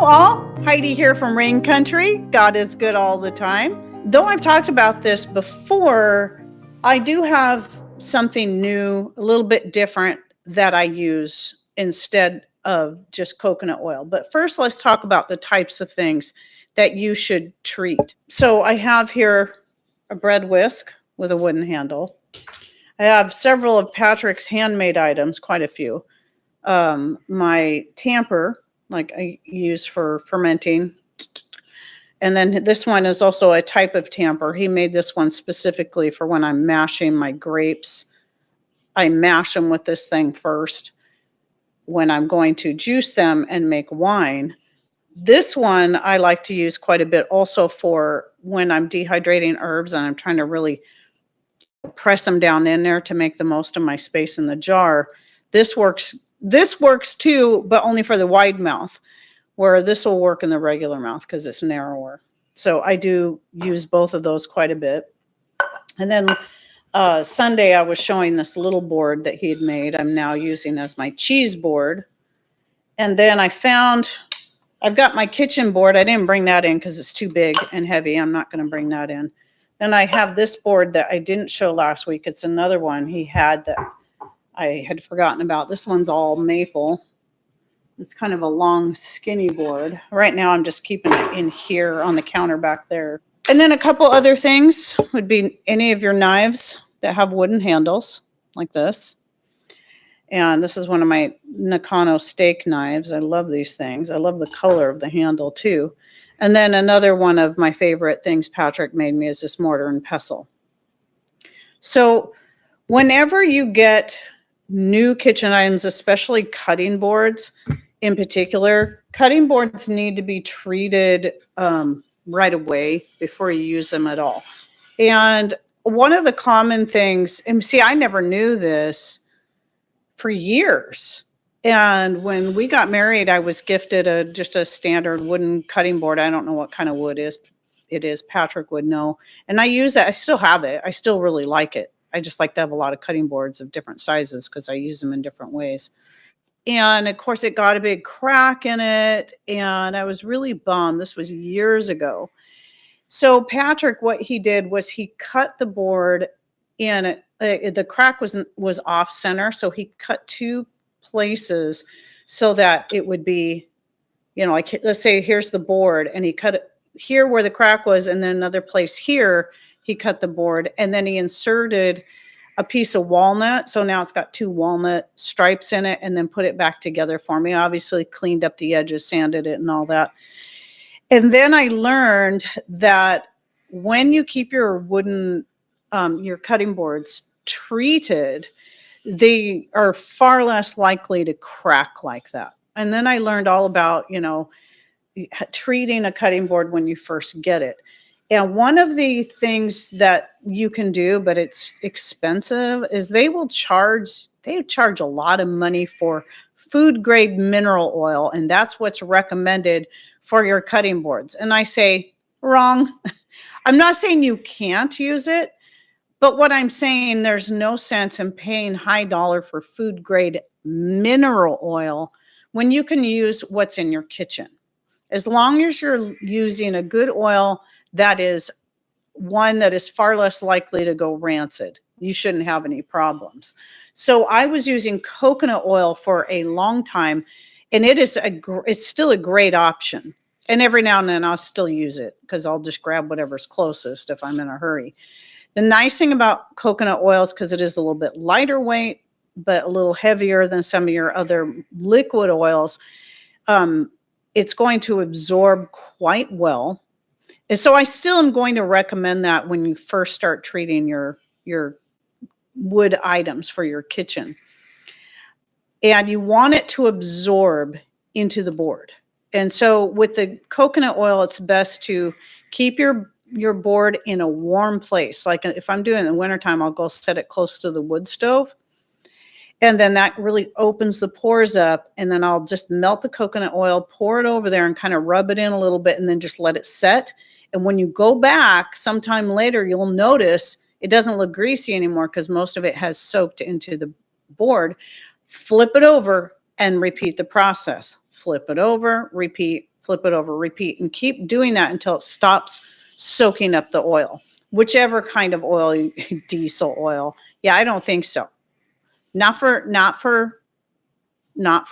all, Heidi here from Rain Country. God is good all the time. Though I've talked about this before, I do have something new, a little bit different that I use instead of just coconut oil. But first, let's talk about the types of things that you should treat. So I have here a bread whisk with a wooden handle. I have several of Patrick's handmade items, quite a few. My tamper, like I use for fermenting. And then this one is also a type of tamper. He made this one specifically for when I'm mashing my grapes. I mash them with this thing first when I'm going to juice them and make wine. This one I like to use quite a bit also for when I'm dehydrating herbs and I'm trying to really press them down in there to make the most of my space in the jar. This works too, but only for the wide mouth, where this will work in the regular mouth because it's narrower. So I do use both of those quite a bit. And then Sunday I was showing this little board that he had made. I'm now using as my cheese board. And then I've got my kitchen board. I didn't bring that in because it's too big and heavy. I'm not going to bring that in. Then I have this board that I didn't show last week. It's another one he had that I had forgotten about. This one's all maple. It's kind of a long, skinny board. Right now, I'm just keeping it in here on the counter back there. And then a couple other things would be any of your knives that have wooden handles, like this. And this is one of my Nakano steak knives. I love these things. I love the color of the handle, too. And then another one of my favorite things Patrick made me is this mortar and pestle. So whenever you get new kitchen items, especially cutting boards in particular, cutting boards need to be treated right away before you use them at all. And one of the common things, and see, I never knew this for years. And when we got married, I was gifted just a standard wooden cutting board. I don't know what kind of wood it is. Patrick would know. And I use that. I still have it. I still really like it. I just like to have a lot of cutting boards of different sizes because I use them in different ways. And of course, it got a big crack in it. And I was really bummed. This was years ago. So Patrick, what he did was he cut the board in the crack was off center. So he cut two places so that it would be, like let's say here's the board and he cut it here where the crack was, and then another place here he cut the board, and then he inserted a piece of walnut. So now it's got two walnut stripes in it, and then put it back together for me. Obviously cleaned up the edges, sanded it and all that. And then I learned that when you keep your wooden, your cutting boards treated, they are far less likely to crack like that. And then I learned all about, treating a cutting board when you first get it. And one of the things that you can do, but it's expensive, is they charge a lot of money for food grade mineral oil. And that's what's recommended for your cutting boards. And I say, wrong. I'm not saying you can't use it. But what I'm saying, there's no sense in paying high dollar for food grade mineral oil when you can use what's in your kitchen. As long as you're using a good oil that is one that is far less likely to go rancid, you shouldn't have any problems. So I was using coconut oil for a long time, and it's still a great option. And every now and then I'll still use it because I'll just grab whatever's closest if I'm in a hurry. The nice thing about coconut oil is because it is a little bit lighter weight, but a little heavier than some of your other liquid oils. It's going to absorb quite well. And so I still am going to recommend that when you first start treating your wood items for your kitchen. And you want it to absorb into the board. And so with the coconut oil, it's best to keep your board in a warm place. Like if I'm doing it in the wintertime, I'll go set it close to the wood stove. And then that really opens the pores up. And then I'll just melt the coconut oil, pour it over there and kind of rub it in a little bit and then just let it set. And when you go back sometime later, you'll notice it doesn't look greasy anymore because most of it has soaked into the board. Flip it over and repeat the process. Flip it over, repeat, flip it over, repeat, and keep doing that until it stops soaking up the oil, whichever kind of oil, diesel oil. Yeah, I don't think so. Not for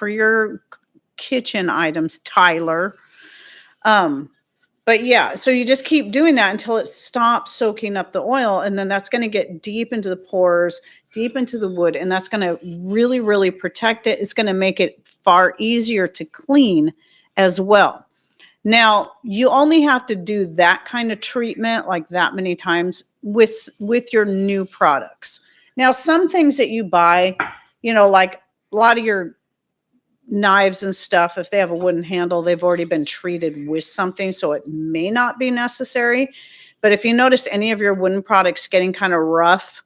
your kitchen items, Tyler. But yeah, so you just keep doing that until it stops soaking up the oil, and then that's going to get deep into the pores, deep into the wood, and that's going to really, really protect it. It's going to make it far easier to clean as well. Now, you only have to do that kind of treatment like that many times with your new products. Now, some things that you buy, like a lot of your knives and stuff, if they have a wooden handle, they've already been treated with something, so it may not be necessary. But if you notice any of your wooden products getting kind of rough,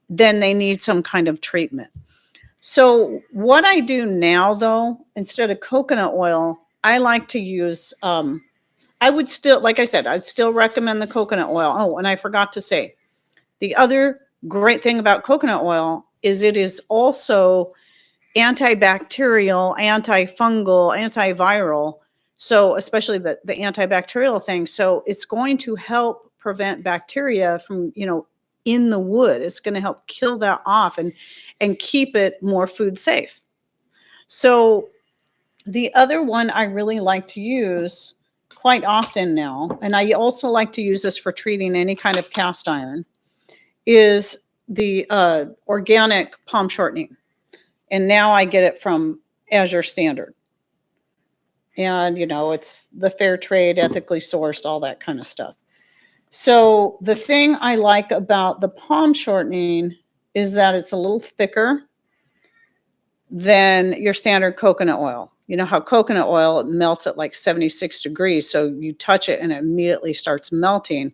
then they need some kind of treatment. So what I do now, though, instead of coconut oil, I like to use, I would still, like I said, I'd still recommend the coconut oil. Oh, and I forgot to say, the other great thing about coconut oil is it is also antibacterial, antifungal, antiviral. So especially the antibacterial thing. So it's going to help prevent bacteria from, in the wood. It's going to help kill that off and keep it more food safe. So the other one I really like to use quite often now, and I also like to use this for treating any kind of cast iron, is the organic palm shortening. And now I get it from Azure Standard. And, it's the fair trade, ethically sourced, all that kind of stuff. So the thing I like about the palm shortening is that it's a little thicker than your standard coconut oil. You know how coconut oil melts at like 76 degrees. So you touch it and it immediately starts melting.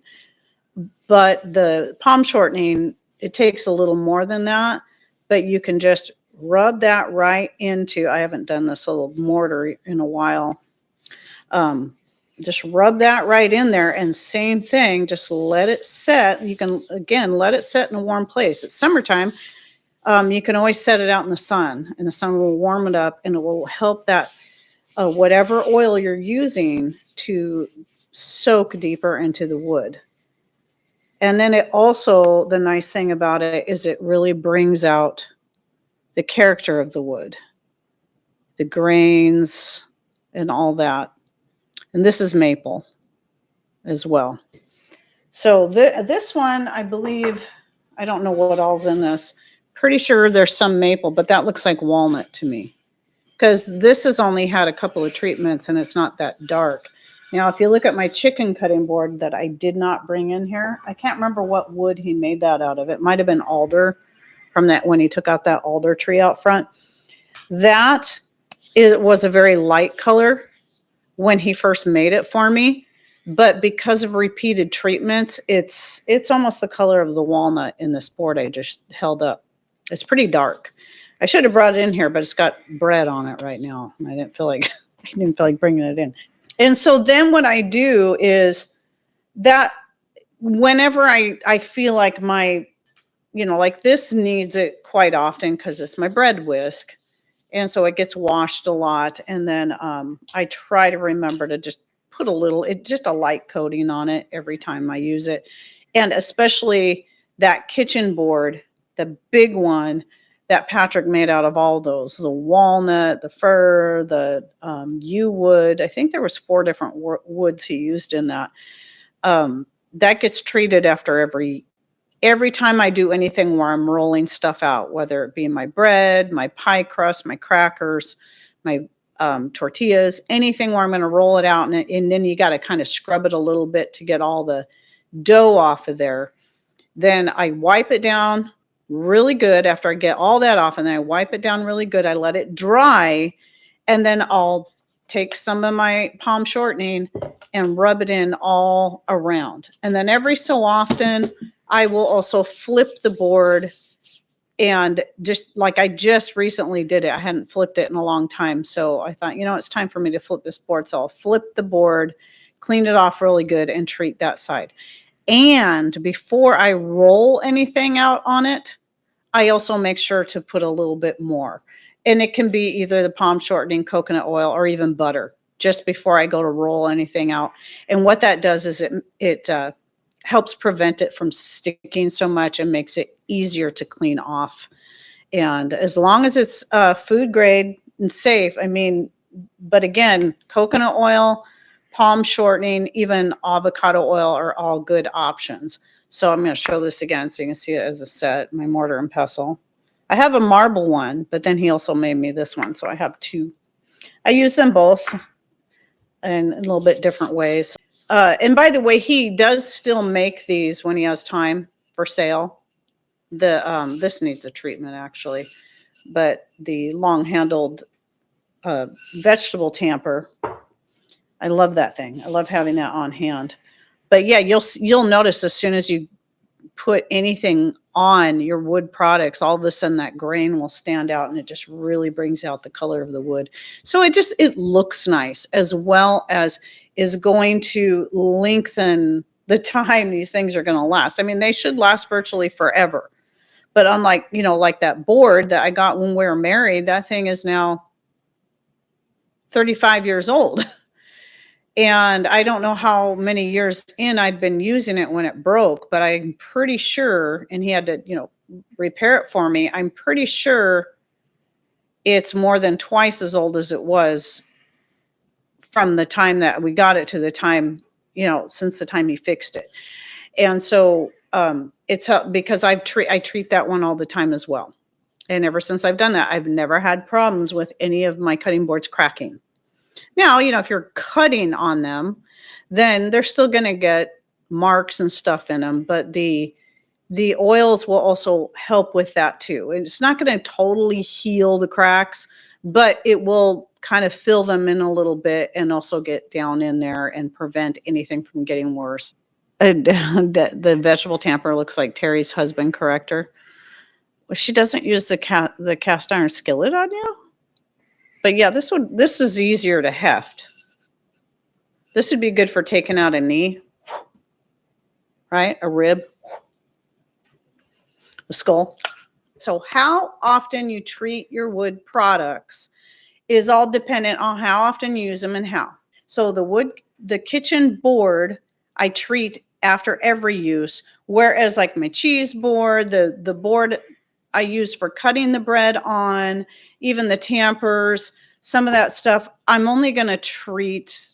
But the palm shortening, it takes a little more than that, but you can just rub that right into, I haven't done this little mortar in a while. Just rub that right in there, and same thing, just let it set. You can, again, let it set in a warm place. It's summertime. You can always set it out in the sun, and the sun will warm it up, and it will help that whatever oil you're using to soak deeper into the wood. And then it also, the nice thing about it is it really brings out the character of the wood, the grains and all that. And this is maple as well. So this one, I believe, I don't know what all's in this. Pretty sure there's some maple, but that looks like walnut to me, because this has only had a couple of treatments and it's not that dark. Now, if you look at my chicken cutting board that I did not bring in here, I can't remember what wood he made that out of. It might have been alder from that when he took out that alder tree out front. That was a very light color when he first made it for me. But because of repeated treatments, it's almost the color of the walnut in this board I just held up. It's pretty dark. I should have brought it in here, but it's got bread on it right now. I didn't feel like bringing it in. And so then what I do is that whenever I feel like my, like this needs it quite often because it's my bread whisk. And so it gets washed a lot. And then I try to remember to just put just a light coating on it every time I use it. And especially that kitchen board, the big one that Patrick made out of all those, the walnut, the fir, the yew wood. I think there was 4 different woods he used in that. That gets treated after every time I do anything where I'm rolling stuff out, whether it be my bread, my pie crust, my crackers, my tortillas, anything where I'm going to roll it out. And then you got to kind of scrub it a little bit to get all the dough off of there. Then I wipe it down really good after I get all that off. And then I wipe it down really good. I let it dry. And then I'll take some of my palm shortening and rub it in all around. And then every so often, I will also flip the board, and just like I just recently did it. I hadn't flipped it in a long time. So I thought, it's time for me to flip this board. So I'll flip the board, clean it off really good, and treat that side. And before I roll anything out on it, I also make sure to put a little bit more. And it can be either the palm shortening, coconut oil, or even butter. just before I go to roll anything out. And what that does is it helps prevent it from sticking so much and makes it easier to clean off. And as long as it's food grade and safe, I mean, but again, coconut oil, palm shortening, even avocado oil are all good options. So I'm going to show this again so you can see it as a set, my mortar and pestle. I have a marble one, but then he also made me this one. So I have two. I use them both in a little bit different ways. And by the way, he does still make these when he has time for sale. This needs a treatment actually, but the long-handled vegetable tamper, I love that thing. I love having that on hand. But yeah, you'll notice as soon as you put anything on your wood products, all of a sudden that grain will stand out and it just really brings out the color of the wood. So it looks nice, as well as is going to lengthen the time these things are going to last. I mean, they should last virtually forever. But unlike, like that board that I got when we were married, that thing is now 35 years old. And I don't know how many years in I'd been using it when it broke, but I'm pretty sure, and he had to, repair it for me. I'm pretty sure it's more than twice as old as it was from the time that we got it to the time, since the time he fixed it. And so it's because I treat that one all the time as well. And ever since I've done that, I've never had problems with any of my cutting boards cracking. Now, if you're cutting on them, then they're still going to get marks and stuff in them, but the oils will also help with that too. And it's not going to totally heal the cracks, but it will kind of fill them in a little bit and also get down in there and prevent anything from getting worse. The vegetable tamper looks like Terry's husband corrector. Well, she doesn't use the cast iron skillet on you? But yeah, this is easier to heft. This would be good for taking out a knee, right? A rib, a skull. So how often you treat your wood products is all dependent on how often you use them and how. So the kitchen board, I treat after every use, whereas like my cheese board, the board I use for cutting the bread on, even the tampers, some of that stuff, I'm only going to treat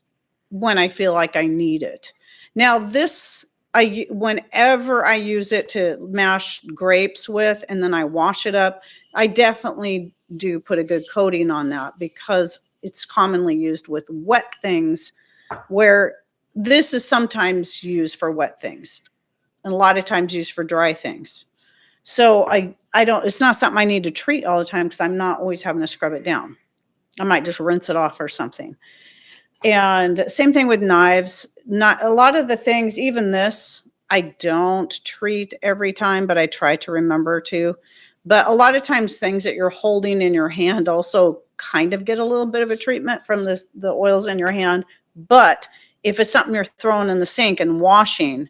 when I feel like I need it. Now whenever I use it to mash grapes with, and then I wash it up, I definitely do put a good coating on that because it's commonly used with wet things, where this is sometimes used for wet things and a lot of times used for dry things. So it's not something I need to treat all the time because I'm not always having to scrub it down. I might just rinse it off or something. And same thing with knives. Not a lot of the things, even this, I don't treat every time, but I try to remember to. But a lot of times things that you're holding in your hand also kind of get a little bit of a treatment from the oils in your hand. But if it's something you're throwing in the sink and washing,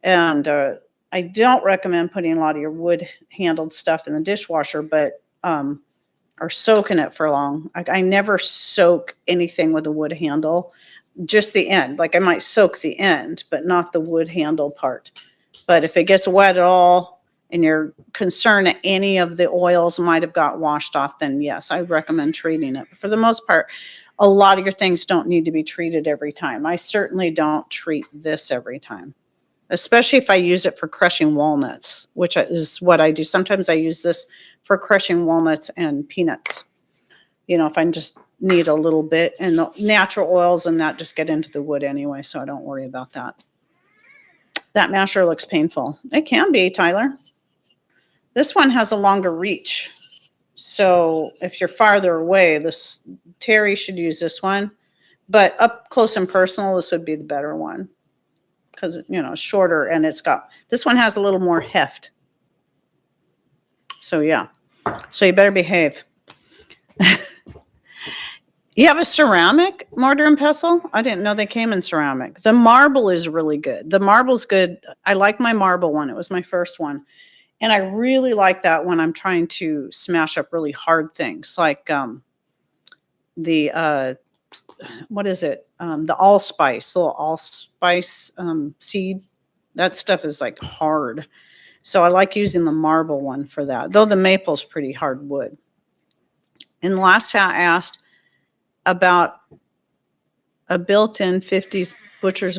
and I don't recommend putting a lot of your wood handled stuff in the dishwasher, but or soaking it for long. I never soak anything with a wood handle, just the end. Like I might soak the end, but not the wood handle part. But if it gets wet at all and you're concerned that any of the oils might have got washed off, then yes, I recommend treating it. But for the most part, a lot of your things don't need to be treated every time. I certainly don't treat this every time, especially if I use it for crushing walnuts, which is what I do. Sometimes I use this for crushing walnuts and peanuts. If I just need a little bit, and the natural oils and that just get into the wood anyway, so I don't worry about that. That masher looks painful. It can be, Tyler. This one has a longer reach. So if you're farther away, Terry should use this one. But up close and personal, this would be the better one. Because, it's shorter and this one has a little more heft. So yeah. So you better behave. You have a ceramic mortar and pestle? I didn't know they came in ceramic. The marble is really good. The marble's good. I like my marble one. It was my first one. And I really like that when I'm trying to smash up really hard things like the what is it? The allspice, little allspice seed. That stuff is like hard. So I like using the marble one for that, though the maple's pretty hard wood. And the last chat asked about a built-in 50s butcher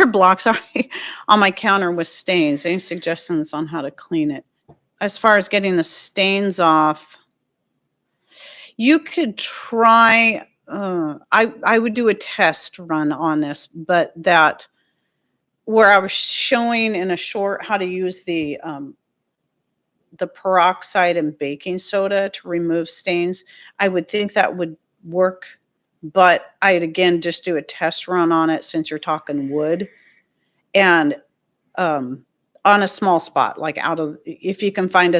block, sorry, on my counter with stains. Any suggestions on how to clean it? As far as getting the stains off, you could try, I would do a test run on this, but that where I was showing in a short how to use the peroxide and baking soda to remove stains, I would think that would work. But I'd again just do a test run on it since you're talking wood, and on a small spot, like if you can find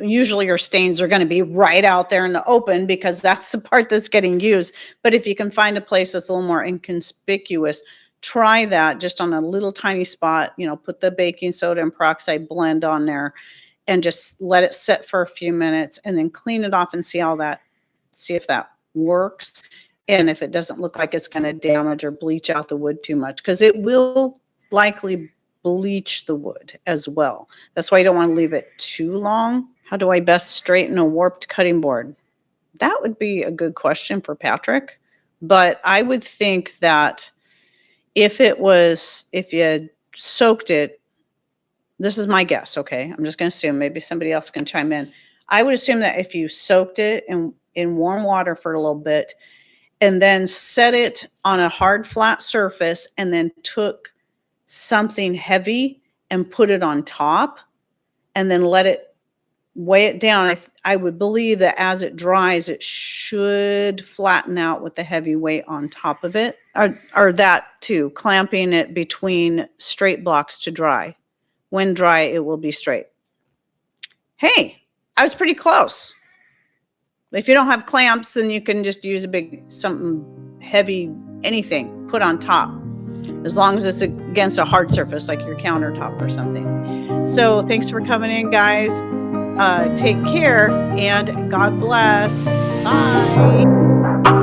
usually your stains are going to be right out there in the open because that's the part that's getting used. But if you can find a place that's a little more inconspicuous, try that just on a little tiny spot, put the baking soda and peroxide blend on there and just let it sit for a few minutes and then clean it off and see if that works. And if it doesn't look like it's going to damage or bleach out the wood too much, because it will likely bleach the wood as well. That's why you don't want to leave it too long. How do I best straighten a warped cutting board? That would be a good question for Patrick. But I would think that if you had soaked it, this is my guess, okay? I'm just going to assume, maybe somebody else can chime in. I would assume that if you soaked it in warm water for a little bit and then set it on a hard, flat surface and then took something heavy and put it on top and then let it weigh it down, I would believe that as it dries, it should flatten out with the heavy weight on top of it. Or that too, clamping it between straight blocks to dry. When dry, it will be straight. Hey, I was pretty close. If you don't have clamps, then you can just use something heavy, anything, put on top, as long as it's against a hard surface like your countertop or something. So thanks for coming in, guys. Take care and God bless. Bye.